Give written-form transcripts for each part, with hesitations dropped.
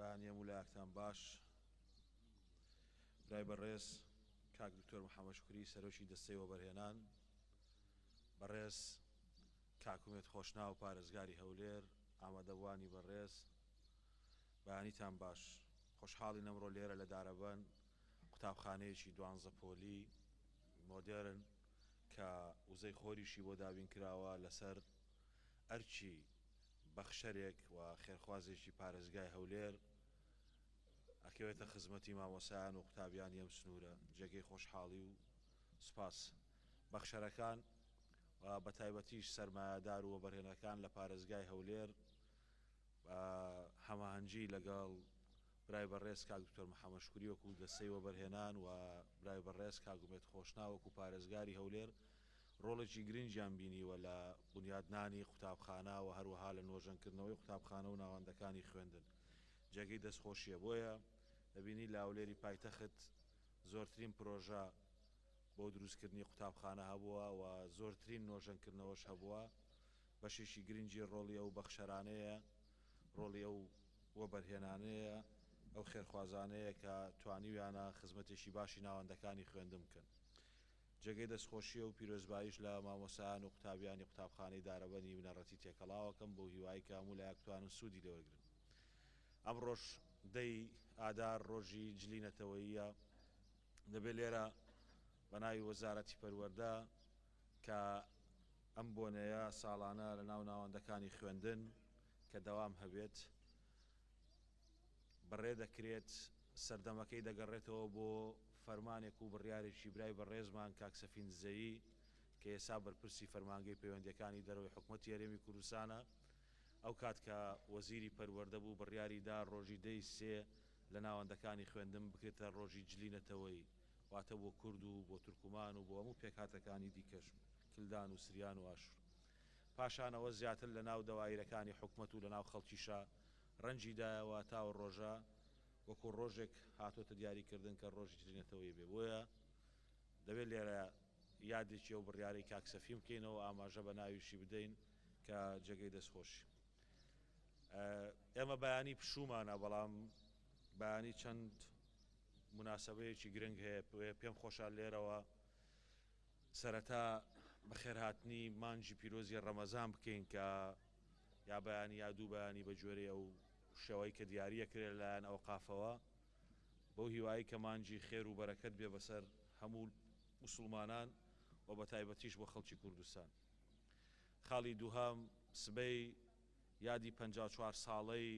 بەیانیە مولایەکتان باش برای بەڕێز کاک دکتۆر محەممەد شوکری سەرۆکی دەستەی وەبەرهێنان بەڕێز کاکومێت خۆشناو پارێزگاری هەولێر ئامادەبوانی بەڕێز بەیانیتان باش خۆشحاڵی ئەمڕۆ لێرە لە دارەبەن قوتابخانەیەکی 12 پۆلی مۆدێرن کە وزەی خۆریشی بۆ دابین کراوە لەسەر ئەرچی بەخشەرێک و خێرخوازێکی پارێزگای هەولێر ئەکەوێتە خزمەتی مامۆسایان و قوتابیانی ئەم سنوورە جێگەی خۆشحاڵی و سوپاس بەخشەرەکان و بە تایبەتیش سەرمایەدار و وەبەرهێنەکان لە پارێزگای هەولێر هەماهەنگی لەگەڵ برای بەڕێز کاک دکتۆر محەممەد شوکری وەکو دەستەی وەبەرهێنان و برای بەڕێز کاکومێت خۆشناو وەکو پارێزگاری هەولێر ڕۆڵێکی گرنگیان بینیوە لە بنیادنانی قوتابخانە و هەروەها لە نۆژەنکردنەوەی قوتابخانە و ناوەندەکانی خوێندن جێگەی دەستخۆشیە بۆیە دەبینی لە هەولێری پایتەخت زۆرترین پرۆژە بۆ دروستکردنی قوتابخانە هەبووە و زۆرترین نۆژەنکردنەوەش هەبووە بەشێکی گرنگی ڕۆڵی ئەو بەخشەرانەیە ڕۆڵی ئەو وەبەرهێنانەیە ئەو خێرخوازانەیە کە توانیویانە خزمەتێکی باشی ناوەندەکانی خوێندن بکەن جێگەی دەستخۆشیە و پیرۆزباییش لە مامۆسایان و قوتابیانی قوتابخانەی دارەبەنی بنەڕەتی تێکەڵاوەکەم بۆ هیوای کە هەموو توانن سوودی لێوەرگرن ئەمڕۆژ دەی ئادار ڕۆژی جلینەتەوەییە دەبێت لێرە بە ناوی وەزارەتی پەروەردە کە ئەم بۆنەیە ساڵانە لە ناو ناوەندەکانی خوێندن کە دەوام هەبێت بەڕێ دەکرێت سەردەمەکەی دەگەڕێتەوە بۆ فەرمانێک و بڕیارێکی برای بەڕێزمان کاک سەفین زەیی کە ئێستا بەرپرسی فەرمانگەی پەیوەندیەکانی دەرەوەی حکوومەتی هەرێمی کوردستانە ئەو کات کە وەزیری پەروەردە بوو بڕیاریدا ڕۆژی دەی سێ لە ناوەندەکانی خوێندن بکرێتە ڕۆژی جلینەتەوەی واتە بۆ کورد و بۆ تورکمان و بۆ هەموو پێکهاتەکانی دیکەش کلدان و سریان و ئاشور پاشانەوە زیاتر لە ناو دەوایرەکانی حکوومەت و لە ناو خەڵکیشە ڕەنجیدایەوە تاوە ڕۆژە وەکو ڕۆژێک هاتۆتە دیاریکردن کە ڕۆژی جلینەتەوەی بێ بۆیە دەبێت لێرە یادێکی ئەو بڕیارەی کاک سەفی بکەینەوە ئاماژە بە ناویشی بدەین کە جێگەی دەستخۆشی ئێمە بەیانی پشومانە بەڵام بەیانی چەند مناسبەیەکی گرنگ هەیە پێم خۆشە لێرەوە سەرەتا بەخێرهاتنی مانجی پیرۆزی ڕەمەزان بکەین کە یا بەیانی یا دوو بەیانی بە جۆرەی ئەو شەوەی کە دیاریە کرێت لایەن ئەو قافەوە بەو هیوایی کە مانجی خێر و بەرەکەت بێ بەسەر هەموو موسڵمانان و بە تایبەتیش بۆ خەڵکی کوردستان خاڵی دووهەم سبەی یادی 54 ساڵەی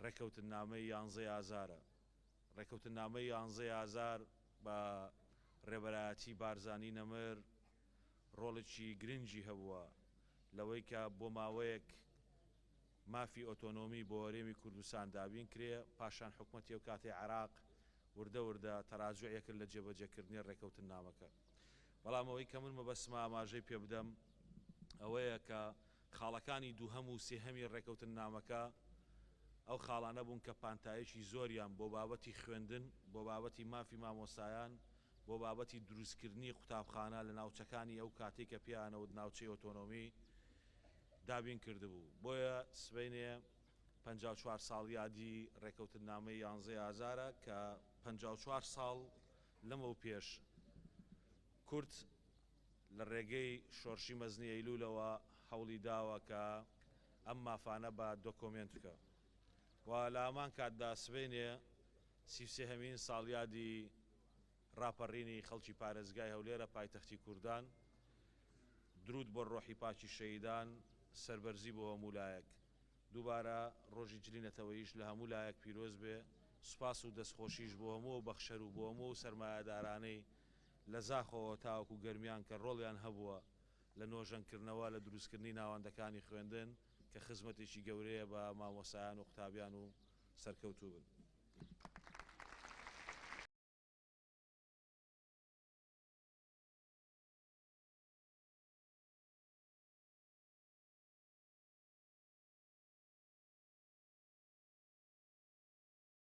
ڕێکەوتنامەی 11 ئازارە ڕێکەوتنامەی 11 ئازار بە ڕێبەرایەتی بارزانی نەمر ڕۆڵێکی گرنگی هەبووە لەوەی کە بۆ ماوەیەک مافی ئۆتۆنۆمی بۆ هەرێمی کوردستان دابین کرێ پاشان حکوومەتی و کاتی عێراق وردە وردە تەراجوعیە کرد لە جێبەجێکردنی ڕێکەوتنامەکە بەڵام ئەوەی کە من مەبەستمە ئاماژەی پێ بدەم ئەوەیە کە خاڵەکانی دووهەم و سێهەمی ڕێکەوتنامەکە ئەو خاڵانە بوون کە پانتایشی زۆریان بۆ بابەتی خوێندن بۆ بابەتی مافی مامۆسایان بۆ بابەتی دروستکردنی قوتابخانە لە ناوچەکانی ئەو کاتێک کە پیانەوە ناوچەی ئۆتۆنۆمی دابین کردبوو بۆیە سبەینێ 54 ساڵ یادی ڕێکەوتنامەی 11 ئازارە کە 54 ساڵ لەمە و پێش کورد لە ڕێگەی شۆرشی مەزنی ئەیلولەوە هەوڵی داوە کە ئەم مافانە بە دۆکۆمنت بکە و لە هەمان کاتدا سبەینێ 33هەمین ساڵیادی ڕاپەڕینی خەڵکی پارێزگای هەولێرە پایتەختی کوردان درود بۆ ڕۆحی پاکی شەهیدان سەربەرزی بۆ هەموو لایەک دووبارە ڕۆژی جلینەتەوەیش لە هەموو لایەک پیرۆز بێ سوپاس و دەستخۆشیش بۆ هەموو بەخشەر و بۆ هەموو سەرمایەدارانەی لە زاخەوە تاوەکو گەرمیان کە ڕۆڵیان هەبووە لە نۆژەنکردنەوە لە دروستکردنی ناوەندەکانی خوێندن کە خزمەتێکی گەورەیە بە مامۆسایان و قوتابیان و سەرکەوتوو بن